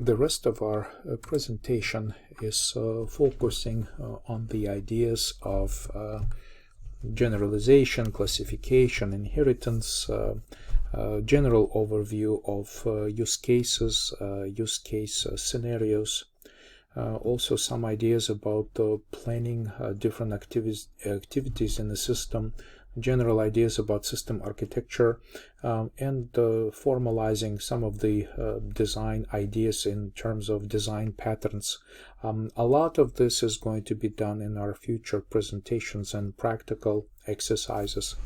The rest of our presentation is focusing on the ideas of generalization, classification, inheritance, general overview of use cases, use case scenarios, also some ideas about planning different activities in the system, general ideas about system architecture, and formalizing some of the design ideas in terms of design patterns. A lot of this is going to be done in our future presentations and practical exercises.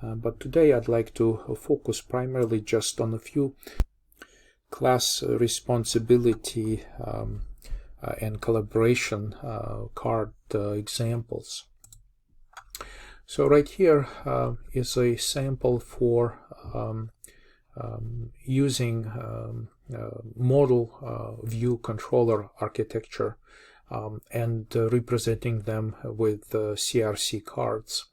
But today I'd like to focus primarily just on a few class responsibility and collaboration card examples. So right here is a sample for using model view controller architecture and representing them with CRC cards.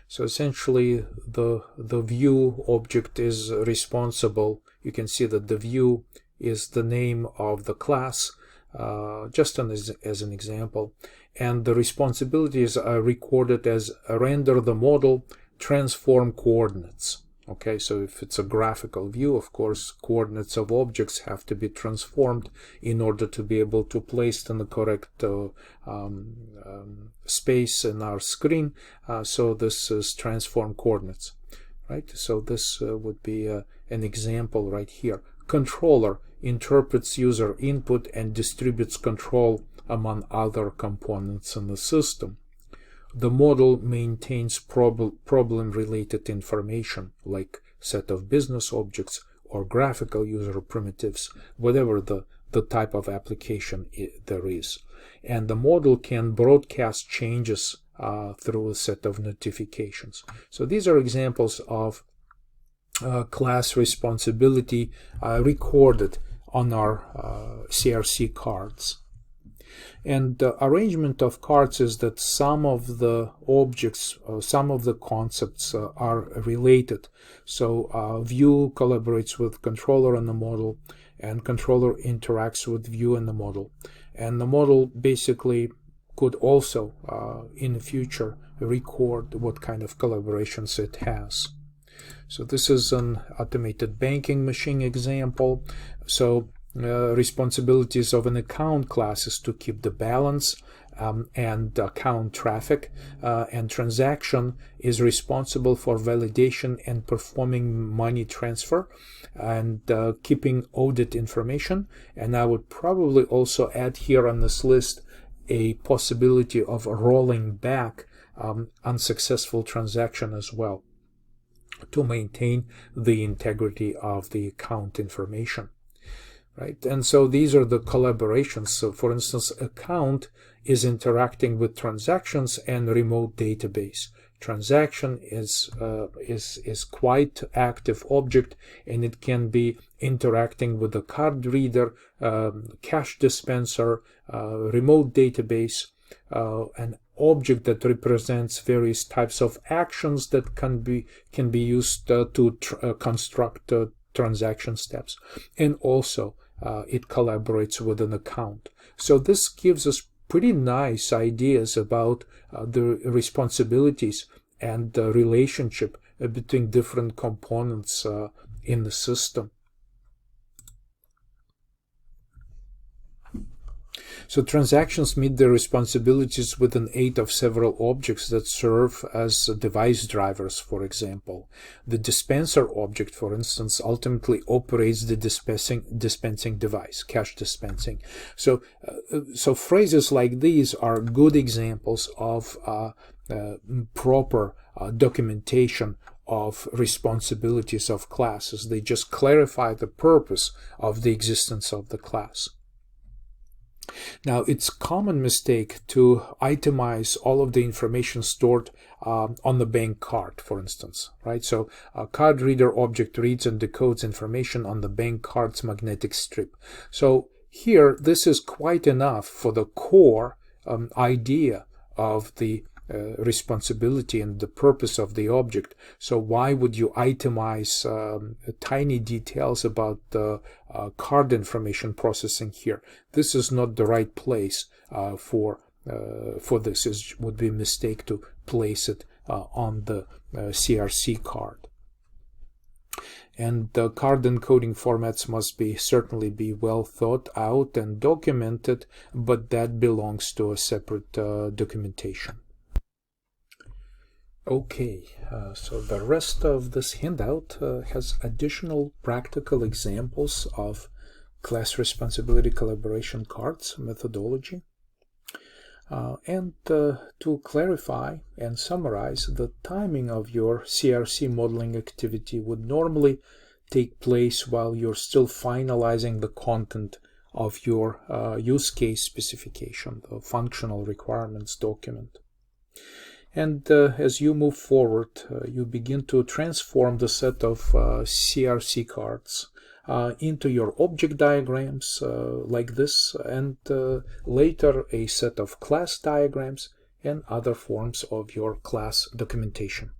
So essentially the view object is responsible. You can see that the view is the name of the class, just as an example, and the responsibilities are recorded as render the model, transform coordinates. Okay, so if it's a graphical view, of course coordinates of objects have to be transformed in order to be able to place in the correct space in our screen. So this is transform coordinates, right? So this would be an example right here. Controller interprets user input and distributes control among other components in the system. The model maintains problem-related information like set of business objects or graphical user primitives, whatever the type of application there is. And the model can broadcast changes through a set of notifications. So these are examples of class responsibility recorded on our CRC cards. And the arrangement of cards is that some of the objects, some of the concepts are related. So view collaborates with controller in the model, and controller interacts with view in the model. And the model basically could also, in the future, record what kind of collaborations it has. So this is an automated banking machine example. So responsibilities of an account class is to keep the balance and account traffic, and transaction is responsible for validation and performing money transfer and keeping audit information. And I would probably also add here on this list a possibility of rolling back unsuccessful transaction as well, to maintain the integrity of the account information. Right, and so these are the collaborations. So for instance, account is interacting with transactions and remote database. Transaction is quite active object, and it can be interacting with the card reader, cash dispenser, remote database, an object that represents various types of actions that can be used to construct transaction steps, and also it collaborates with an account. So this gives us pretty nice ideas about the responsibilities and the relationship between different components in the system. So transactions meet their responsibilities with an aid of several objects that serve as device drivers, for example. The dispenser object, for instance, ultimately operates the dispensing device, cash dispensing. So phrases like these are good examples of proper documentation of responsibilities of classes. They just clarify the purpose of the existence of the class. Now, it's a common mistake to itemize all of the information stored on the bank card, for instance, right? So a card reader object reads and decodes information on the bank card's magnetic strip. So here, this is quite enough for the core idea of the responsibility and the purpose of the object. So why would you itemize tiny details about the card information processing here? This is not the right place for this. It would be a mistake to place it on the CRC card. And the card encoding formats must certainly be well thought out and documented, but that belongs to a separate documentation. Okay, so the rest of this handout has additional practical examples of class responsibility collaboration cards methodology. And to clarify and summarize, the timing of your CRC modeling activity would normally take place while you're still finalizing the content of your use case specification, the functional requirements document. And as you move forward, you begin to transform the set of CRC cards into your object diagrams like this, and later a set of class diagrams and other forms of your class documentation.